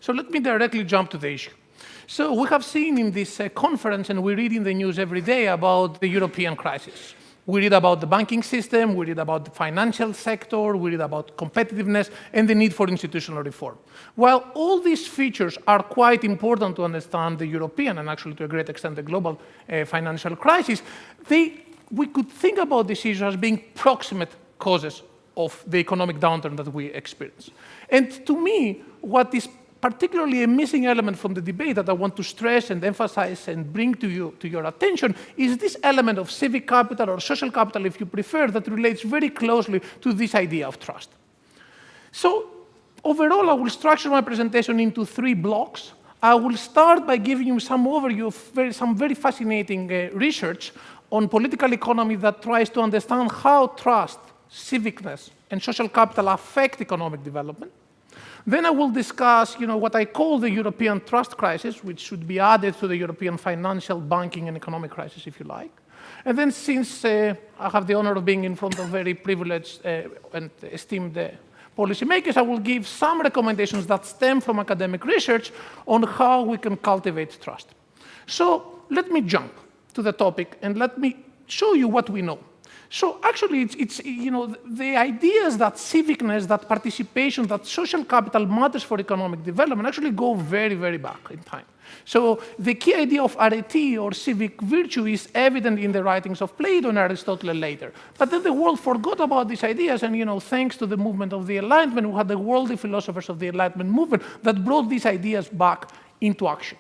So let me directly jump to the issue. So we have seen in this conference, and we read in the news every day about the European crisis. We read about the banking system, we read about the financial sector, we read about competitiveness, and the need for institutional reform. While all these features are quite important to understand the European, and actually to a great extent the global financial crisis, we could think about these issues as being proximate causes of the economic downturn that we experience. And to me, what is particularly a missing element from the debate that I want to stress and emphasize and bring to your attention is this element of civic capital, or social capital if you prefer, that relates very closely to this idea of trust. So overall, I will structure my presentation into 3 blocks. I will start by giving you some overview of some very fascinating research on political economy that tries to understand how trust, civicness, and social capital affect economic development. Then I will discuss what I call the European trust crisis, which should be added to the European financial, banking, and economic crisis, if you like. And then, since I have the honor of being in front of very privileged and esteemed policymakers, I will give some recommendations that stem from academic research on how we can cultivate trust. So let me jump to the topic, and let me show you what we know. So actually, it's the ideas that civicness, that participation, that social capital matters for economic development actually go very, very back in time. So the key idea of arete, or civic virtue, is evident in the writings of Plato and Aristotle later. But then the world forgot about these ideas, and thanks to the movement of the Enlightenment, we had the worldly philosophers of the Enlightenment movement that brought these ideas back into action.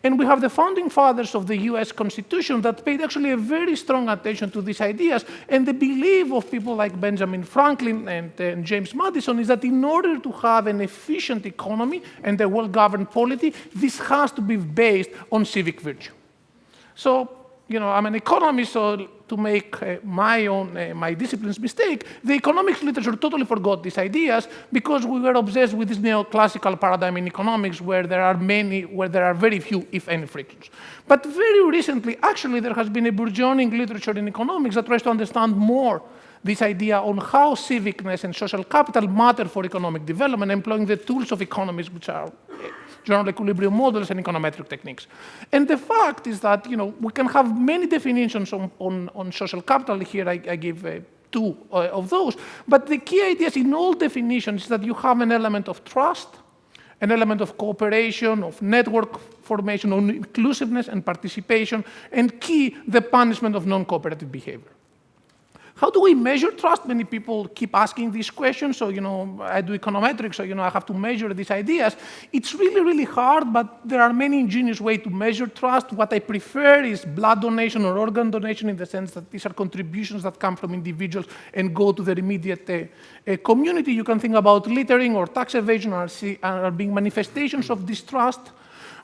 And we have the founding fathers of the US Constitution that paid actually a very strong attention to these ideas. And the belief of people like Benjamin Franklin and James Madison is that in order to have an efficient economy and a well-governed polity, this has to be based on civic virtue. So, I'm an economist, so to make my discipline's mistake, the economics literature totally forgot these ideas because we were obsessed with this neoclassical paradigm in economics where there are very few, if any, frictions. But very recently, actually, there has been a burgeoning literature in economics that tries to understand more this idea on how civicness and social capital matter for economic development, employing the tools of economics, which are general equilibrium models and econometric techniques. And the fact is that we can have many definitions on social capital. Here I give 2 of those. But the key ideas in all definitions is that you have an element of trust, an element of cooperation, of network formation, of inclusiveness and participation, and key, the punishment of non-cooperative behavior. How do we measure trust? Many people keep asking these questions. So, I do econometrics, so, I have to measure these ideas. It's really, really hard, but there are many ingenious ways to measure trust. What I prefer is blood donation or organ donation, in the sense that these are contributions that come from individuals and go to their immediate community. You can think about littering or tax evasion are being manifestations of distrust.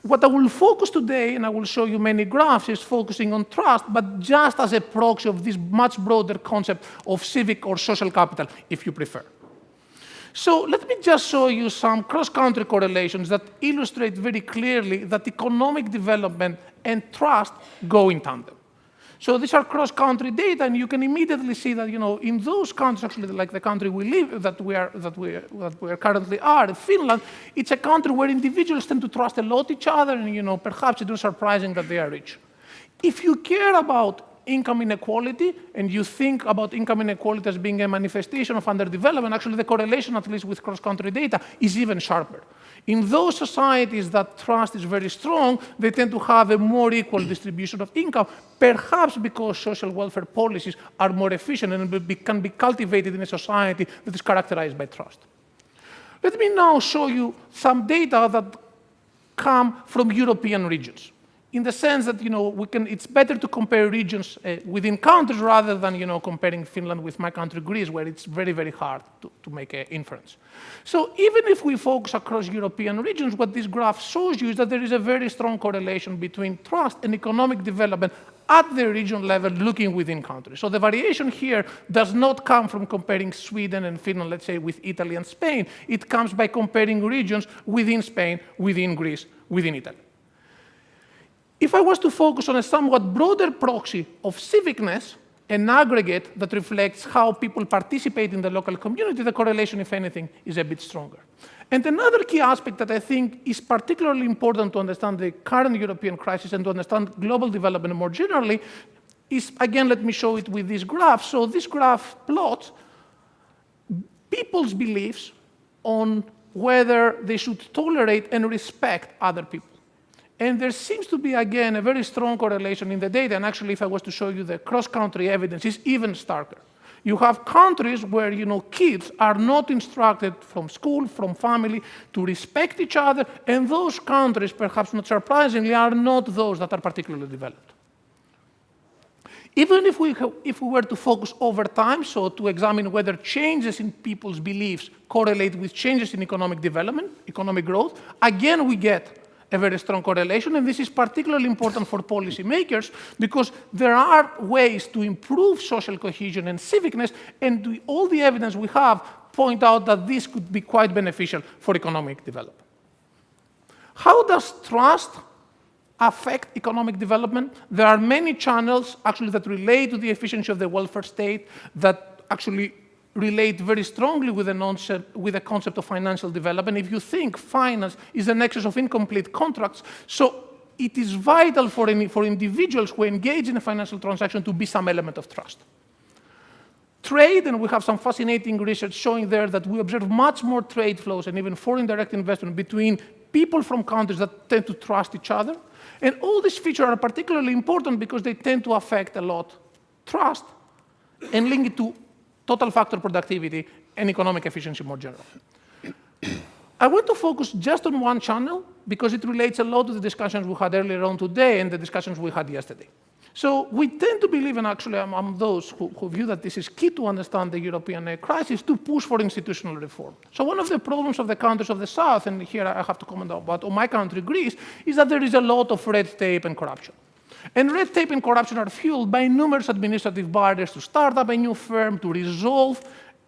What I will focus today, and I will show you many graphs, is focusing on trust, but just as a proxy of this much broader concept of civic or social capital, if you prefer. So let me just show you some cross-country correlations that illustrate very clearly that economic development and trust go in tandem. So these are cross-country data, and you can immediately see that in those countries, actually, like the country we live, that we are currently are, Finland, it's a country where individuals tend to trust a lot each other, and perhaps it's not surprising that they are rich. If you care about income inequality, and you think about income inequality as being a manifestation of underdevelopment, actually the correlation, at least with cross-country data, is even sharper. In those societies that trust is very strong, they tend to have a more equal distribution of income, perhaps because social welfare policies are more efficient and can be cultivated in a society that is characterized by trust. Let me now show you some data that come from European regions, in the sense that it's better to compare regions within countries rather than comparing Finland with my country Greece, where it's very, very hard to make an inference. So even if we focus across European regions, what this graph shows you is that there is a very strong correlation between trust and economic development at the regional level, looking within countries. So the variation here does not come from comparing Sweden and Finland, let's say, with Italy and Spain. It comes by comparing regions within Spain, within Greece, within Italy. If I was to focus on a somewhat broader proxy of civicness, an aggregate that reflects how people participate in the local community, the correlation, if anything, is a bit stronger. And another key aspect that I think is particularly important to understand the current European crisis and to understand global development more generally is, again, let me show it with this graph. So this graph plots people's beliefs on whether they should tolerate and respect other people. And there seems to be, again, a very strong correlation in the data. And actually, if I was to show you the cross-country evidence, it's even starker. You have countries where kids are not instructed from school, from family, to respect each other, and those countries, perhaps not surprisingly, are not those that are particularly developed. Even if we were to focus over time, so to examine whether changes in people's beliefs correlate with changes in economic development, economic growth, again we get a very strong correlation, and this is particularly important for policymakers because there are ways to improve social cohesion and civicness, and all the evidence we have point out that this could be quite beneficial for economic development. How does trust affect economic development? There are many channels actually that relate to the efficiency of the welfare state that actually relate very strongly with the concept of financial development. If you think finance is the nexus of incomplete contracts, so it is vital for individuals who engage in a financial transaction to be some element of trust. Trade, and we have some fascinating research showing there that we observe much more trade flows and even foreign direct investment between people from countries that tend to trust each other. And all these features are particularly important because they tend to affect a lot trust and link it to total factor productivity and economic efficiency more generally. I want to focus just on one channel because it relates a lot to the discussions we had earlier on today and the discussions we had yesterday. So we tend to believe, and actually I'm those who view that this is key to understand the European crisis, to push for institutional reform. So one of the problems of the countries of the South, and here I have to comment about my country, Greece, is that there is a lot of red tape and corruption. And red tape and corruption are fueled by numerous administrative barriers to start up a new firm, to resolve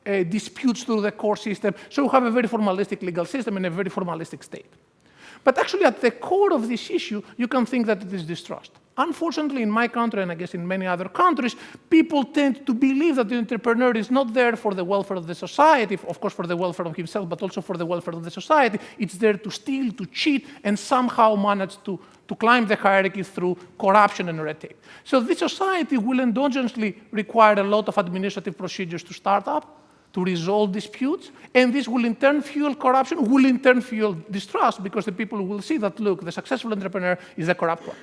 disputes through the court system. So we have a very formalistic legal system and a very formalistic state. But actually, at the core of this issue, you can think that it is distrust. Unfortunately, in my country, and I guess in many other countries, people tend to believe that the entrepreneur is not there for the welfare of the society, of course for the welfare of himself, but also for the welfare of the society. It's there to steal, to cheat, and somehow manage to climb the hierarchy through corruption and red tape. So this society will endogenously require a lot of administrative procedures to start up, to resolve disputes, and this will in turn fuel corruption, will in turn fuel distrust, because the people will see that, look, the successful entrepreneur is a corrupt one.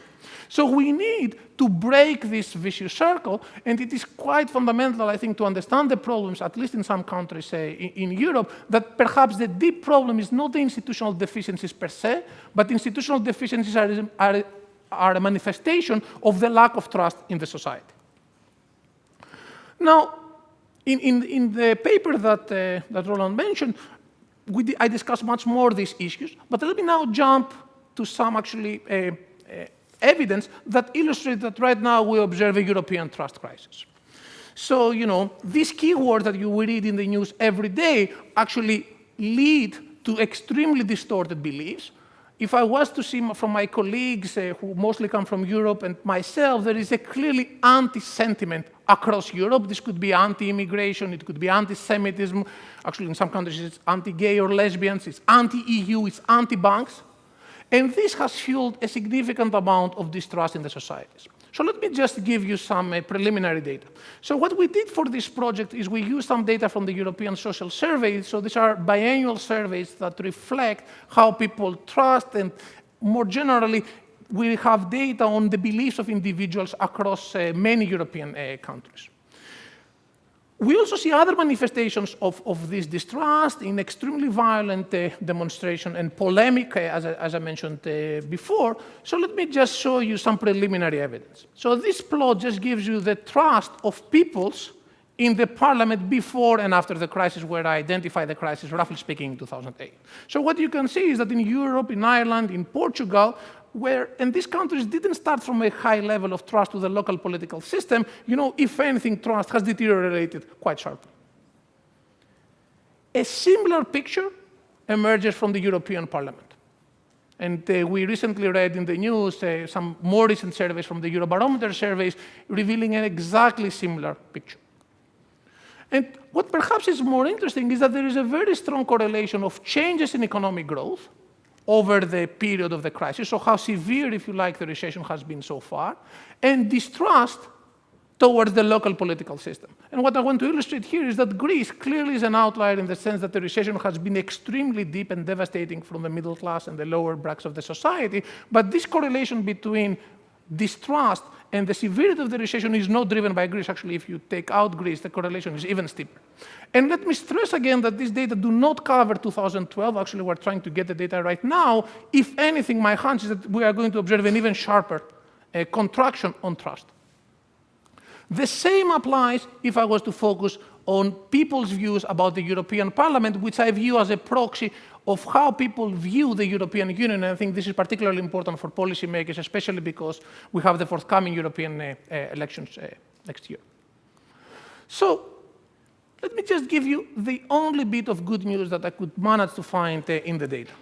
So we need to break this vicious circle, and it is quite fundamental, I think, to understand the problems, at least in some countries in Europe, that perhaps the deep problem is not the institutional deficiencies per se, but institutional deficiencies are a manifestation of the lack of trust in the society. Now, in the paper that Roland mentioned, I discussed much more these issues, but let me now jump to some actually evidence that illustrates that right now we observe a European trust crisis. So, these keywords that you read in the news every day actually lead to extremely distorted beliefs. If I was to see from my colleagues who mostly come from Europe and myself, there is a clearly anti-sentiment across Europe. This could be anti-immigration, it could be anti-Semitism. Actually, in some countries, it's anti-gay or lesbians, it's anti-EU, it's anti-banks. And this has fueled a significant amount of distrust in the societies. So let me just give you some preliminary data. So what we did for this project is we used some data from the European Social Survey. So these are biannual surveys that reflect how people trust, and more generally, we have data on the beliefs of individuals across many European countries. We also see other manifestations of this distrust in extremely violent demonstration and polemic, as I mentioned before. So let me just show you some preliminary evidence. So this plot just gives you the trust of peoples in the parliament before and after the crisis, where I identify the crisis, roughly speaking, in 2008. So what you can see is that in Europe, in Ireland, in Portugal, and these countries didn't start from a high level of trust to the local political system, if anything, trust has deteriorated quite sharply. A similar picture emerges from the European Parliament. And we recently read in the news some more recent surveys from the Eurobarometer surveys revealing an exactly similar picture. And what perhaps is more interesting is that there is a very strong correlation of changes in economic growth over the period of the crisis, so how severe, if you like, the recession has been so far, and distrust towards the local political system. And what I want to illustrate here is that Greece clearly is an outlier in the sense that the recession has been extremely deep and devastating from the middle class and the lower brackets of the society, but this correlation between distrust and the severity of the recession is not driven by Greece. Actually, if you take out Greece, the correlation is even steeper. And let me stress again that these data do not cover 2012. Actually, we're trying to get the data right now. If anything, my hunch is that we are going to observe an even sharper contraction on trust. The same applies if I was to focus on people's views about the European Parliament, which I view as a proxy of how people view the European Union. And I think this is particularly important for policymakers, especially because we have the forthcoming European elections next year. So let me just give you the only bit of good news that I could manage to find in the data,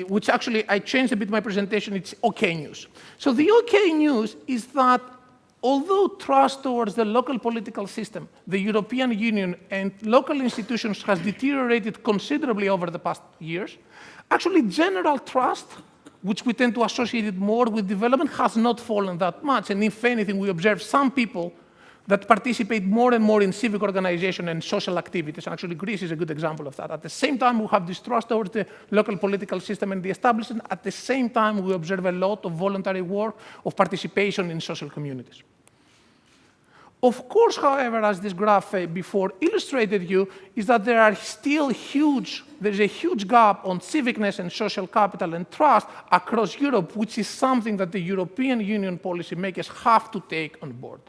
which actually I changed a bit my presentation. It's okay news. So the okay news is that although trust towards the local political system, the European Union, and local institutions has deteriorated considerably over the past years, actually general trust, which we tend to associate it more with development, has not fallen that much. And if anything, we observe some people that participate more and more in civic organization and social activities. Actually, Greece is a good example of that. At the same time, we have distrust towards the local political system and the establishment. At the same time, we observe a lot of voluntary work, of participation in social communities. Of course, however, as this graph before illustrated you, is that there is a huge gap on civicness and social capital and trust across Europe, which is something that the European Union policymakers have to take on board.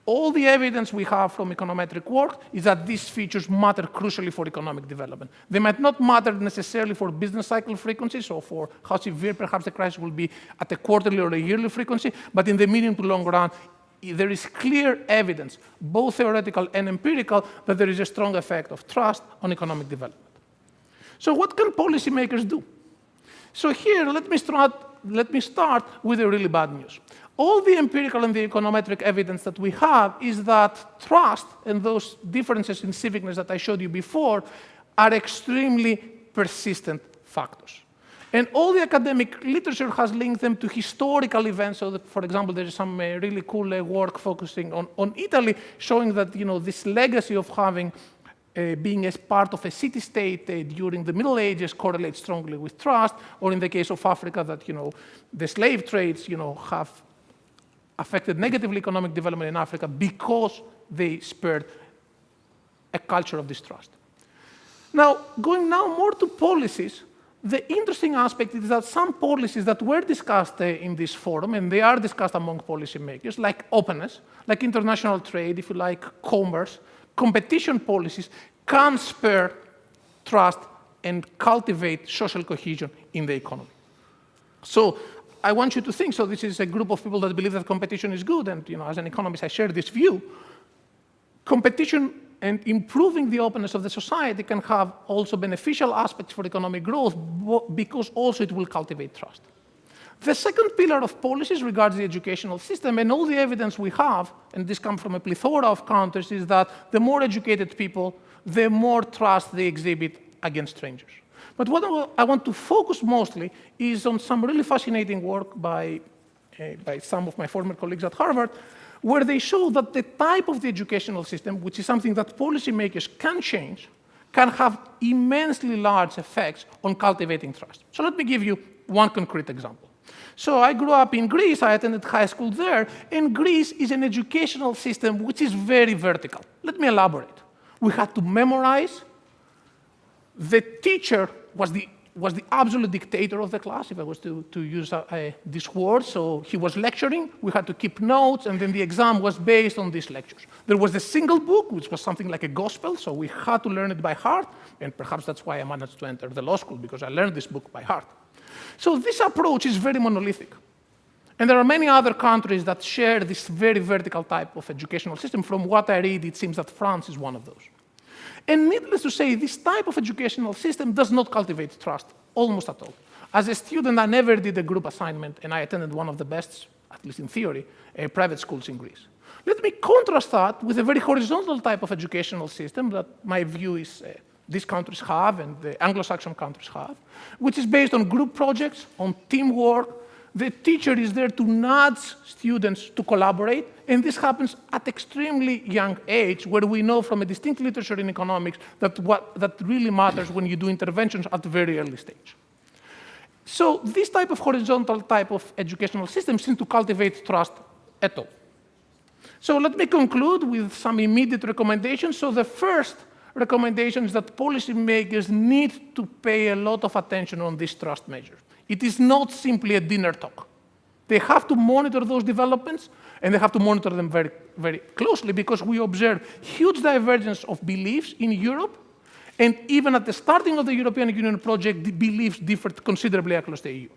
All the evidence we have from econometric work is that these features matter crucially for economic development. They might not matter necessarily for business cycle frequencies or for how severe perhaps the crisis will be at a quarterly or a yearly frequency, but in the medium to long run, there is clear evidence, both theoretical and empirical, that there is a strong effect of trust on economic development. So what can policymakers do? So here, let me start with the really bad news. All the empirical and the econometric evidence that we have is that trust and those differences in civicness that I showed you before are extremely persistent factors. And all the academic literature has linked them to historical events. So that, for example, there is some really cool work focusing on Italy, showing that this legacy of having being as part of a city-state during the Middle Ages correlates strongly with trust, or in the case of Africa, that the slave trades have affected negatively economic development in Africa because they spurred a culture of distrust. Now, going now more to policies, the interesting aspect is that some policies that were discussed in this forum, and they are discussed among policymakers, like openness, like international trade, if you like, commerce, competition policies, can spur trust and cultivate social cohesion in the economy. So I want you to think, so this is a group of people that believe that competition is good, and as an economist I share this view. Competition and improving the openness of the society can have also beneficial aspects for economic growth because also it will cultivate trust. The second pillar of policies regards the educational system, and all the evidence we have, and this comes from a plethora of countries, is that the more educated people, the more trust they exhibit against strangers. But what I want to focus mostly is on some really fascinating work by some of my former colleagues at Harvard, where they show that the type of the educational system, which is something that policymakers can change, can have immensely large effects on cultivating trust. So let me give you one concrete example. So I grew up in Greece, I attended high school there, and Greece is an educational system which is very vertical. Let me elaborate. We had to memorize. The teacher was the absolute dictator of the class, if I was to use this word. So he was lecturing, we had to keep notes, and then the exam was based on these lectures. There was a single book, which was something like a gospel, so we had to learn it by heart, and perhaps that's why I managed to enter the law school, because I learned this book by heart. So this approach is very monolithic. And there are many other countries that share this very vertical type of educational system. From what I read, it seems that France is one of those. And needless to say, this type of educational system does not cultivate trust, almost at all. As a student, I never did a group assignment, and I attended one of the best, at least in theory, private schools in Greece. Let me contrast that with a very horizontal type of educational system that my view is these countries have and the Anglo-Saxon countries have, which is based on group projects, on teamwork. The teacher is there to nudge students to collaborate, and this happens at extremely young age, where we know from a distinct literature in economics that really matters when you do interventions at a very early stage. So this type of horizontal type of educational system seems to cultivate trust at all. So let me conclude with some immediate recommendations. So the first recommendation is that policymakers need to pay a lot of attention on this trust measure. It is not simply a dinner talk. They have to monitor those developments, and they have to monitor them very, very closely, because we observe huge divergence of beliefs in Europe, and even at the starting of the European Union project, the beliefs differed considerably across the EU.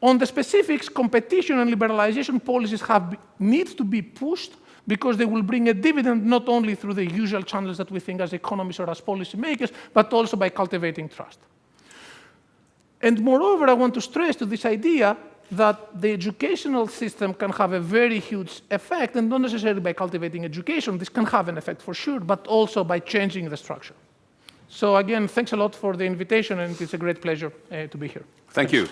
On the specifics, competition and liberalization policies need to be pushed, because they will bring a dividend not only through the usual channels that we think as economists or as policymakers, but also by cultivating trust. And moreover, I want to stress to this idea that the educational system can have a very huge effect, and not necessarily by cultivating education. This can have an effect for sure, but also by changing the structure. So again, thanks a lot for the invitation, and it's a great pleasure to be here. Thank you.